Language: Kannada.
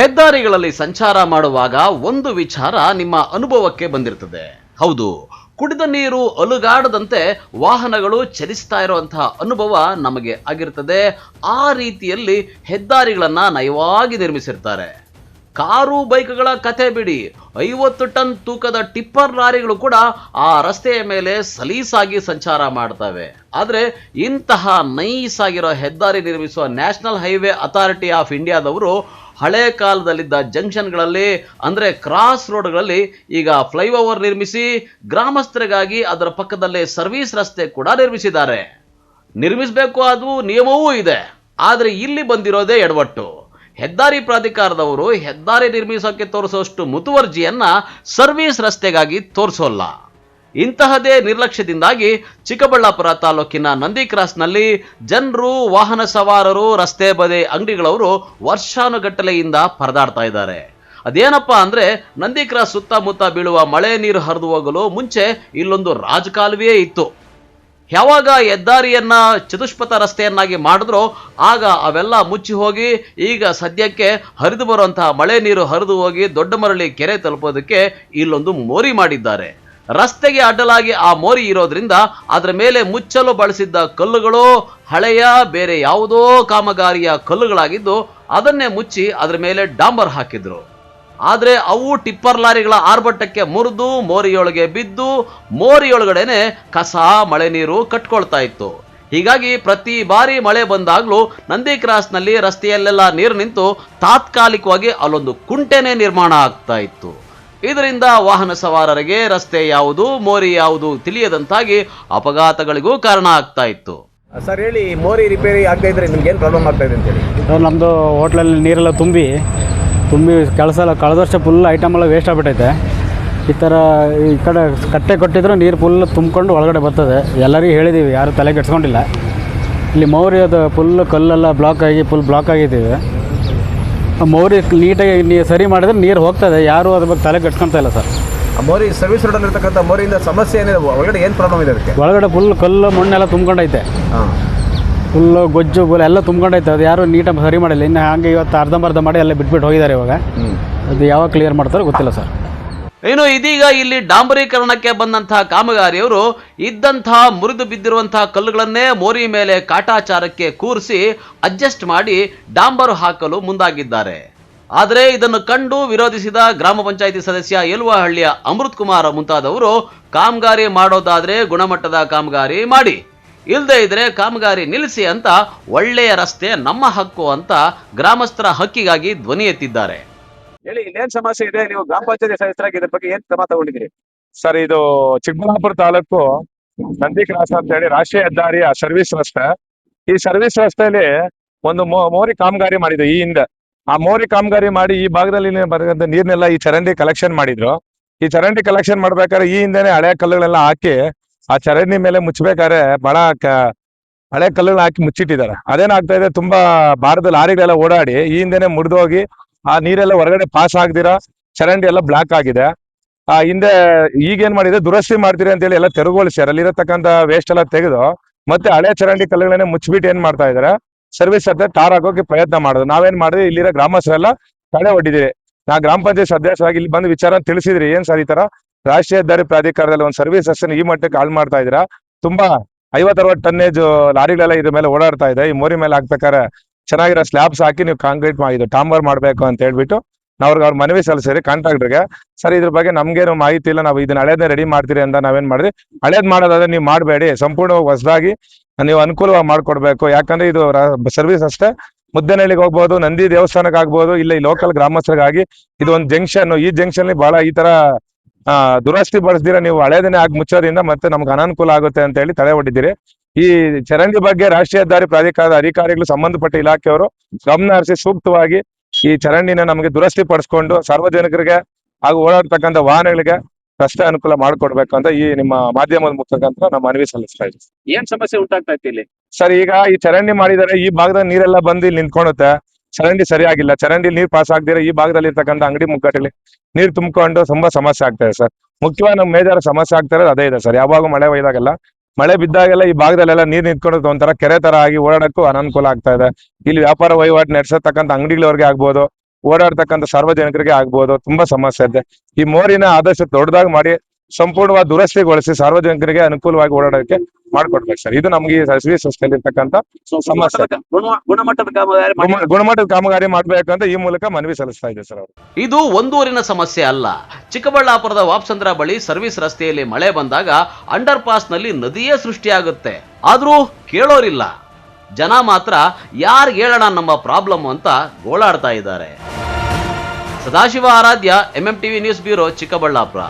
ಹೆದ್ದಾರಿಗಳಲ್ಲಿ ಸಂಚಾರ ಮಾಡುವಾಗ ಒಂದು ವಿಚಾರ ನಿಮ್ಮ ಅನುಭವಕ್ಕೆ ಬಂದಿರ್ತದೆ. ಹೌದು, ಕುಡಿದ ನೀರು ಅಲುಗಾಡದಂತೆ ವಾಹನಗಳು ಚಲಿಸ್ತಾ ಇರುವಂತಹ ಅನುಭವ ನಮಗೆ ಆಗಿರ್ತದೆ. ಆ ರೀತಿಯಲ್ಲಿ ಹೆದ್ದಾರಿಗಳನ್ನ ನಯವಾಗಿ ನಿರ್ಮಿಸಿರ್ತಾರೆ. ಕಾರು ಬೈಕ್ಗಳ ಕತೆ ಬಿಡಿ, 50 ಟನ್ ತೂಕದ ಟಿಪ್ಪರ್ ಲಾರಿಗಳು ಕೂಡ ಆ ರಸ್ತೆಯ ಮೇಲೆ ಸಲೀಸಾಗಿ ಸಂಚಾರ ಮಾಡ್ತವೆ. ಆದರೆ ಇಂತಹ ನೈಸ್ ಆಗಿರೋ ಹೆದ್ದಾರಿ ನಿರ್ಮಿಸುವ ನ್ಯಾಷನಲ್ ಹೈವೇ ಅಥಾರಿಟಿ ಆಫ್ ಇಂಡಿಯಾದವರು ಹಳೆ ಕಾಲದಲ್ಲಿದ್ದ ಜಂಕ್ಷನ್ಗಳಲ್ಲಿ ಅಂದರೆ ಕ್ರಾಸ್ ರೋಡ್ಗಳಲ್ಲಿ ಈಗ ಫ್ಲೈಓವರ್ ನಿರ್ಮಿಸಿ ಗ್ರಾಮಸ್ಥರಿಗಾಗಿ ಅದರ ಪಕ್ಕದಲ್ಲೇ ಸರ್ವಿಸ್ ರಸ್ತೆ ಕೂಡ ನಿರ್ಮಿಸಿದ್ದಾರೆ. ನಿರ್ಮಿಸಬೇಕು, ಅದು ನಿಯಮವೂ ಇದೆ. ಆದರೆ ಇಲ್ಲಿ ಬಂದಿರೋದೇ ಎಡವಟ್ಟು. ಹೆದ್ದಾರಿ ಪ್ರಾಧಿಕಾರದವರು ಹೆದ್ದಾರಿ ನಿರ್ಮಿಸೋಕೆ ತೋರಿಸುವಷ್ಟು ಮುತುವರ್ಜಿಯನ್ನ ಸರ್ವಿಸ್ ರಸ್ತೆಗಾಗಿ ತೋರಿಸೋಲ್ಲ. ಇಂತಹದೇ ನಿರ್ಲಕ್ಷ್ಯದಿಂದಾಗಿ ಚಿಕ್ಕಬಳ್ಳಾಪುರ ತಾಲೂಕಿನ ನಂದಿ ಕ್ರಾಸ್ನಲ್ಲಿ ಜನರು, ವಾಹನ ಸವಾರರು, ರಸ್ತೆ ಬದಿ ಅಂಗಡಿಗಳವರು ವರ್ಷಾನುಗಟ್ಟಲೆಯಿಂದ ಪರದಾಡ್ತಾ ಇದ್ದಾರೆ. ಅದೇನಪ್ಪಾ ಅಂದ್ರೆ, ನಂದಿ ಕ್ರಾಸ್ ಸುತ್ತಮುತ್ತ ಬೀಳುವ ಮಳೆ ನೀರು ಹರಿದು ಹೋಗಲು ಮುಂಚೆ ಇಲ್ಲೊಂದು ರಾಜಕಾಲುವೆಯೇ ಇತ್ತು. ಯಾವಾಗ ಹೆದ್ದಾರಿಯನ್ನ ಚತುಷ್ಪಥ ರಸ್ತೆಯನ್ನಾಗಿ ಮಾಡಿದ್ರೋ ಆಗ ಅವೆಲ್ಲ ಮುಚ್ಚಿ ಹೋಗಿ ಈಗ ಸದ್ಯಕ್ಕೆ ಹರಿದು ಬರುವಂತಹ ಮಳೆ ನೀರು ಹರಿದು ಹೋಗಿ ದೊಡ್ಡ ಮರಳಿ ಕೆರೆ ತಲುಪೋದಕ್ಕೆ ಇಲ್ಲೊಂದು ಮೋರಿ ಮಾಡಿದ್ದಾರೆ. ರಸ್ತೆಗೆ ಅಡ್ಡಲಾಗಿ ಆ ಮೋರಿ ಇರೋದ್ರಿಂದ ಅದರ ಮೇಲೆ ಮುಚ್ಚಲು ಬಳಸಿದ್ದ ಕಲ್ಲುಗಳು ಹಳೆಯ ಬೇರೆ ಯಾವುದೋ ಕಾಮಗಾರಿಯ ಕಲ್ಲುಗಳಾಗಿದ್ದು ಅದನ್ನೇ ಮುಚ್ಚಿ ಅದರ ಮೇಲೆ ಡಾಂಬರ್ ಹಾಕಿದ್ರು. ಆದರೆ ಅವು ಟಿಪ್ಪರ್ ಲಾರಿಗಳ ಆರ್ಭಟಕ್ಕೆ ಮುರಿದು ಮೋರಿಯೊಳಗೆ ಬಿದ್ದು ಮೋರಿಯೊಳಗಡೆನೆ ಕಸ, ಮಳೆ ನೀರು ಕಟ್ಕೊಳ್ತಾ ಇತ್ತು. ಹೀಗಾಗಿ ಪ್ರತಿ ಬಾರಿ ಮಳೆ ಬಂದಾಗ್ಲೂ ನಂದಿ ಕ್ರಾಸ್ನಲ್ಲಿ ರಸ್ತೆಯಲ್ಲೆಲ್ಲ ನೀರು ನಿಂತು ತಾತ್ಕಾಲಿಕವಾಗಿ ಅಲ್ಲೊಂದು ಕುಂಟೆನೇ ನಿರ್ಮಾಣ ಆಗ್ತಾ ಇತ್ತು. ಇದರಿಂದ ವಾಹನ ಸವಾರರಿಗೆ ರಸ್ತೆ ಯಾವುದು, ಮೋರಿ ಯಾವುದು ತಿಳಿಯದಂತಾಗಿ ಅಪಘಾತಗಳಿಗೂ ಕಾರಣ ಆಗ್ತಾ ಇತ್ತು. ಸರ್ ಹೇಳಿ, ಮೋರಿ ರಿಪೇರಿ ಆಗ್ತಾ ಇದ್ರೆ ನಿಮ್ಗೆ ಏನು ಪ್ರಾಬ್ಲಮ್ ಆಗ್ತಾ ಇದೆ ಅಂತೇಳಿ? ನಮ್ಮದು ಹೋಟ್ಲಲ್ಲಿ ನೀರೆಲ್ಲ ತುಂಬಿ ಕಳೆದ ವರ್ಷ ಫುಲ್ ಐಟಮ್ ಎಲ್ಲ ವೇಸ್ಟ್ ಆಗಿಬಿಟ್ಟೈತೆ. ಈ ಥರ ಈ ಕಡೆ ಕಟ್ಟೆ ಕೊಟ್ಟಿದ್ರು ನೀರು ಫುಲ್ ತುಂಬಿಕೊಂಡು ಒಳಗಡೆ ಬರ್ತದೆ. ಎಲ್ಲರಿಗೂ ಹೇಳಿದ್ದೀವಿ, ಯಾರು ತಲೆ ಕೆಡ್ಸ್ಕೊಂಡಿಲ್ಲ. ಇಲ್ಲಿ ಮೋರಿ ಅದು ಫುಲ್ ಕಲ್ಲೆಲ್ಲ ಫುಲ್ ಬ್ಲಾಕ್ ಆಗಿದ್ದೀವಿ. ಮೋರಿ ನೀಟಾಗಿ ಸರಿ ಮಾಡಿದ್ರೆ ನೀರು ಹೋಗ್ತದೆ, ಯಾರು ಅದ್ರ ಬಗ್ಗೆ ತಲೆ ಕೆಡ್ಸ್ಕೊಳ್ತಾ ಇಲ್ಲ ಸರ್. ಮೋರಿ ಸರ್ವಿಸ್ ರೋಡಲ್ಲಿ ಇರ್ತಕ್ಕಂಥ ಮೋರಿಯಿಂದ ಸಮಸ್ಯೆ ಏನಿದೆ? ಒಳಗಡೆ ಏನು ಪ್ರಾಬ್ಲಮ್ ಇದೆ ಅದಕ್ಕೆ? ಒಳಗಡೆ ಫುಲ್ ಕಲ್ಲು ಮಣ್ಣೆಲ್ಲ ತುಂಬ್ಕೊಂಡೈತೆ. ಫುಲ್ಲು ಗೊಜ್ಜು ಎಲ್ಲ ತುಂಬ್ಕೊಂಡೈತೆ. ಅದು ಯಾರು ನೀಟಾಗಿ ಸರಿ ಮಾಡಿಲ್ಲ. ಇನ್ನು ಹಾಗೆ ಇವತ್ತು ಅರ್ಧಂಬರ್ಧ ಮಾಡಿ ಎಲ್ಲ ಬಿಟ್ಬಿಟ್ಟು ಹೋಗಿದ್ದಾರೆ. ಇವಾಗ ಅದು ಯಾವಾಗ ಕ್ಲಿಯರ್ ಮಾಡ್ತಾರೋ ಗೊತ್ತಿಲ್ಲ ಸರ್. ಇನ್ನು ಇದೀಗ ಇಲ್ಲಿ ಡಾಂಬರೀಕರಣಕ್ಕೆ ಬಂದಂತಹ ಕಾಮಗಾರಿಯವರು ಇದ್ದಂತಹ ಮುರಿದು ಬಿದ್ದಿರುವಂತಹ ಕಲ್ಲುಗಳನ್ನೇ ಮೋರಿ ಮೇಲೆ ಕಾಟಾಚಾರಕ್ಕೆ ಕೂರಿಸಿ ಅಡ್ಜಸ್ಟ್ ಮಾಡಿ ಡಾಂಬರು ಹಾಕಲು ಮುಂದಾಗಿದ್ದಾರೆ. ಆದರೆ ಇದನ್ನು ಕಂಡು ವಿರೋಧಿಸಿದ ಗ್ರಾಮ ಪಂಚಾಯಿತಿ ಸದಸ್ಯ ಯಲುವಹಳ್ಳಿಯ ಅಮೃತ್ ಕುಮಾರ್ ಮುಂತಾದವರು ಕಾಮಗಾರಿ ಮಾಡೋದಾದ್ರೆ ಗುಣಮಟ್ಟದ ಕಾಮಗಾರಿ ಮಾಡಿ, ಇಲ್ಲದೆ ಇದ್ರೆ ಕಾಮಗಾರಿ ನಿಲ್ಲಿಸಿ ಅಂತ ಒಳ್ಳೆಯ ರಸ್ತೆ ನಮ್ಮ ಹಕ್ಕು ಅಂತ ಗ್ರಾಮಸ್ಥರ ಹಕ್ಕಿಗಾಗಿ ಧ್ವನಿ ಎತ್ತಿದ್ದಾರೆ. ಹೇಳಿ, ಇಲ್ಲೇನ್ ಸಮಸ್ಯೆ ಇದೆ? ನೀವು ಗ್ರಾಮ ಪಂಚಾಯತಿ ಸದಸ್ಯರಾಗಿ ಇದ್ರ ಬಗ್ಗೆ ಏನ್ ಕ್ರಮ ತಗೊಂಡಿದ್ದೀರಿ? ಸರ್, ಇದು ಚಿಕ್ಕಬಳ್ಳಾಪುರ ತಾಲೂಕು ನಂದಿ ಕ್ರಾಸ್ ಅಂತ ಹೇಳಿ ರಾಷ್ಟ್ರೀಯ ಹೆದ್ದಾರಿಯ ಸರ್ವಿಸ್ ರಸ್ತೆ. ಈ ಸರ್ವಿಸ್ ರಸ್ತೆಯಲ್ಲಿ ಒಂದು ಮೋರಿ ಕಾಮಗಾರಿ ಮಾಡಿದ್ರು ಈ ಹಿಂದೆ. ಆ ಮೋರಿ ಕಾಮಗಾರಿ ಮಾಡಿ ಈ ಭಾಗದಲ್ಲಿ ಬರ್ತಕ್ಕಂಥ ನೀರ್ನೆಲ್ಲ ಈ ಚರಂಡಿ ಕಲೆಕ್ಷನ್ ಮಾಡಿದ್ರು. ಈ ಚರಂಡಿ ಕಲೆಕ್ಷನ್ ಮಾಡ್ಬೇಕಾದ್ರೆ ಈ ಹಿಂದೆನೆ ಹಳೆ ಕಲ್ಲುಗಳೆಲ್ಲ ಹಾಕಿ ಆ ಚರಂಡಿ ಮೇಲೆ ಮುಚ್ಚಬೇಕಾದ್ರೆ ಬಹಳ ಹಳೆ ಕಲ್ಲುಗಳನ್ನ ಹಾಕಿ ಮುಚ್ಚಿಟ್ಟಿದ್ದಾರೆ. ಅದೇನಾಗ್ತಾ ಇದೆ, ತುಂಬಾ ಭಾರತ ಲಾರಿಗಳೆಲ್ಲ ಓಡಾಡಿ ಈ ಹಿಂದೆನೆ ಮುರಿದೋಗಿ ಆ ನೀರೆಲ್ಲ ಹೊರಗಡೆ ಪಾಸ್ ಆಗ್ದಿರಾ ಚರಂಡಿ ಎಲ್ಲ ಬ್ಲಾಕ್ ಆಗಿದೆ. ಆ ಹಿಂದೆ ಈಗೇನ್ ಮಾಡಿದೆ, ದುರಸ್ತಿ ಮಾಡ್ತೀರಿ ಅಂತ ಹೇಳಿ ಎಲ್ಲ ತೆರವುಗೊಳಿಸ್ಯಾರ. ಅಲ್ಲಿರತಕ್ಕಂಥ ವೇಸ್ಟ್ ಎಲ್ಲ ತೆಗೆದು ಮತ್ತೆ ಹಳೆ ಚರಂಡಿ ಕಲ್ಲುಗಳನ್ನೇ ಮುಚ್ಚಿಬಿಟ್ಟು ಏನ್ ಮಾಡ್ತಾ ಇದಾರೆ, ಸರ್ವಿಸ್ ಹತ್ರ ಟಾರ್ ಹಾಕೋಕೆ ಪ್ರಯತ್ನ ಮಾಡೋದು. ನಾವೇನ್ ಮಾಡಿದ್ವಿ, ಇಲ್ಲಿರೋ ಗ್ರಾಮಸ್ಥರೆಲ್ಲ ತಡೆ ಹೊಡಿದಿರಿ. ನಾ ಗ್ರಾಮ ಪಂಚಾಯತ್ ಸದಸ್ಯರಾಗಿ ಇಲ್ಲಿ ಬಂದು ವಿಚಾರ ತಿಳಿಸಿದ್ರಿ, ಏನ್ ಸರ್ ಈ ತರ ರಾಷ್ಟ್ರೀಯ ಹೆದ್ದಾರಿ ಪ್ರಾಧಿಕಾರದಲ್ಲಿ ಒಂದು ಸರ್ವಿಸ್ ಅಷ್ಟನ್ನು ಈ ಮಟ್ಟಕ್ಕೆ ಹಾಳು ಮಾಡ್ತಾ ಇದ್ದೀರಾ. ತುಂಬಾ 50-60 ಟನ್ನೇಜ್ ಲಾರಿಗಳೆಲ್ಲ ಇದ್ರ ಮೇಲೆ ಓಡಾಡ್ತಾ ಇದೆ. ಈ ಮೋರಿ ಮೇಲೆ ಹಾಕ್ಬೇಕಾದ್ರೆ ಚೆನ್ನಾಗಿರೋ ಸ್ಲ್ಯಾಬ್ಸ್ ಹಾಕಿ ನೀವು ಕಾಂಕ್ರೀಟ್ ಇದು ಟಾಂಬರ್ ಮಾಡ್ಬೇಕು ಅಂತ ಹೇಳ್ಬಿಟ್ಟು ನಾವು ಅವ್ರ ಮನವಿ ಸಲ್ಲಿಸಿರಿ ಕಾಂಟ್ರಾಕ್ಟರ್ಗೆ. ಸರ್, ಇದ್ರ ಬಗ್ಗೆ ನಮ್ಗೇನು ಮಾಹಿತಿ ಇಲ್ಲ, ನಾವು ಇದನ್ನ ಹಳೇದನ್ನ ರೆಡಿ ಮಾಡ್ತೀರಿ ಅಂತ ನಾವೇನ್ ಮಾಡಿದ್ವಿ. ಹಳೇದ್ ಮಾಡೋದಾದ್ರೆ ನೀವು ಮಾಡಬೇಡಿ, ಸಂಪೂರ್ಣವಾಗಿ ಹೊಸದಾಗಿ ನೀವು ಅನುಕೂಲವಾಗಿ ಮಾಡ್ಕೊಡ್ಬೇಕು. ಯಾಕಂದ್ರೆ ಇದು ಸರ್ವಿಸ್ ಅಷ್ಟೇ, ಮುದ್ದನಹಳ್ಳಿಗೆ ಹೋಗ್ಬೋದು, ನಂದಿ ದೇವಸ್ಥಾನಕ್ಕೆ ಆಗ್ಬೋದು, ಇಲ್ಲ ಈ ಲೋಕಲ್ ಗ್ರಾಮಸ್ಥರಿಗಾಗಿ ಇದು ಒಂದು ಜಂಕ್ಷನ್. ಈ ಜಂಕ್ಷನ್ ಬಹಳ ಈ ತರ ದುರಸ್ತಿ ಬಳಸ್ದಿರ ನೀವು ಹಳೇದನ್ನೇ ಆಗಿ ಮುಚ್ಚೋದ್ರಿಂದ ಮತ್ತೆ ನಮ್ಗೆ ಅನಾನುಕೂಲ ಆಗುತ್ತೆ ಅಂತ ಹೇಳಿ ತಡೆ ಹೊಡಿದ್ದೀರಿ. ಈ ಚರಂಡಿ ಬಗ್ಗೆ ರಾಷ್ಟ್ರೀಯ ಹೆದ್ದಾರಿ ಪ್ರಾಧಿಕಾರದ ಅಧಿಕಾರಿಗಳು, ಸಂಬಂಧಪಟ್ಟ ಇಲಾಖೆಯವರು ಗಮನ ಹರಿಸಿ ಸೂಕ್ತವಾಗಿ ಈ ಚರಂಡಿನ ನಮಗೆ ದುರಸ್ತಿ ಪಡಿಸ್ಕೊಂಡು ಸಾರ್ವಜನಿಕರಿಗೆ ಹಾಗೂ ಓಡಾಡ್ತಕ್ಕಂಥ ವಾಹನಗಳಿಗೆ ರಸ್ತೆ ಅನುಕೂಲ ಮಾಡ್ಕೊಡ್ಬೇಕು ಅಂತ ಈ ನಿಮ್ಮ ಮಾಧ್ಯಮದ ಮುಖಾಂತರ ನಾವು ಮನವಿ ಸಲ್ಲಿಸ್ತಾ ಇದ್ದೀವಿ. ಏನ್ ಸಮಸ್ಯೆ ಉಂಟಾಗ್ತಾ ಇತ್ತು ಇಲ್ಲಿ? ಸರ್, ಈಗ ಈ ಚರಂಡಿ ಮಾಡಿದರೆ ಈ ಭಾಗದ ನೀರೆಲ್ಲ ಬಂದು ಇಲ್ಲಿ ನಿಂತ್ಕೊಳುತ್ತೆ. ಚರಂಡಿ ಸರಿಯಾಗಿಲ್ಲ, ಚರಂಡಿ ನೀರ್ ಪಾಸ್ ಆಗದಿರ ಈ ಭಾಗದಲ್ಲಿ ಇರ್ತಕ್ಕಂಥ ಅಂಗಡಿ ಮುಗ್ಗಟ್ಟಲ್ಲಿ ನೀರ್ ತುಂಬಿಕೊಂಡು ತುಂಬಾ ಸಮಸ್ಯೆ ಆಗ್ತಾ ಇದೆ ಸರ್. ಮುಖ್ಯವಾಗಿ ನಮ್ ಮೇಜರ್ ಸಮಸ್ಯೆ ಆಗ್ತಾ ಇರೋದು ಅದೇ ಇದೆ ಸರ್. ಯಾವಾಗ ಮಳೆ ಒಯ್ದಾಗೆಲ್ಲ ಮಳೆ ಬಿದ್ದಾಗೆಲ್ಲ ಈ ಭಾಗದಲ್ಲೆಲ್ಲ ನೀರ್ ನಿಂತ್ಕೊಂಡು ಒಂಥರ ಕೆರೆ ತರ ಆಗಿ ಓಡಾಡಕ್ಕೂ ಅನಾನುಕೂಲ ಆಗ್ತಾ ಇದೆ. ಇಲ್ಲಿ ವ್ಯಾಪಾರ ವಹಿವಾಟು ನಡೆಸತಕ್ಕಂಥ ಅಂಗಡಿಗಳವರೆಗೆ ಆಗ್ಬೋದು, ಓಡಾಡ್ತಕ್ಕಂಥ ಸಾರ್ವಜನಿಕರಿಗೆ ಆಗ್ಬೋದು ತುಂಬಾ ಸಮಸ್ಯೆ ಇದೆ. ಈ ಮೋರಿನ ಆದಷ್ಟು ದೊಡ್ಡದಾಗಿ ಮಾಡಿ ಸಂಪೂರ್ಣವಾಗಿ ದುರಸ್ತಿಗೊಳಿಸಿ ಸಾರ್ವಜನಿಕರಿಗೆ ಅನುಕೂಲವಾಗಿ ಓಡಾಡೋಕೆ ಮಾಡ್ಕೊಡ್ಬೇಕು ಸರ್. ಇದು ನಮ್ಗೆ ಈ ಸರ್ವಿಸ್ ರಸ್ತೆಯಲ್ಲಿ ಇರ್ತಕ್ಕಂಥ ಸಮಸ್ಯೆ. ಗುಣಮಟ್ಟದ ಕಾಮಗಾರಿ ಮಾಡಿ ಗುಣಮಟ್ಟದ ಕಾಮಗಾರಿ ಮಾಡ್ಬೇಕಂತ ಈ ಮೂಲಕ ಮನವಿ ಸಲ್ಲಿಸ್ತಾ ಇದೆ ಸರ್ ಅವರು. ಇದು ಒಂದೂರಿನ ಸಮಸ್ಯೆ ಅಲ್ಲ. ಚಿಕ್ಕಬಳ್ಳಾಪುರದ ವಾಪ್ಸಂದ್ರ ಬಳಿ ಸರ್ವಿಸ್ ರಸ್ತೆಯಲ್ಲಿ ಮಳೆ ಬಂದಾಗ ಅಂಡರ್ ಪಾಸ್ ನಲ್ಲಿ ನದಿಯೇ ಸೃಷ್ಟಿಯಾಗುತ್ತೆ. ಆದ್ರೂ ಕೇಳೋರಿಲ್ಲ. ಜನ ಮಾತ್ರ ಯಾರಿಗೆ ಹೇಳೋಣ ನಮ್ಮ ಪ್ರಾಬ್ಲಮ್ ಅಂತ ಗೋಳಾಡ್ತಾ ಇದ್ದಾರೆ. ಸದಾಶಿವ ಆರಾಧ್ಯ, MMTV ನ್ಯೂಸ್ ಬ್ಯೂರೋ, ಚಿಕ್ಕಬಳ್ಳಾಪುರ.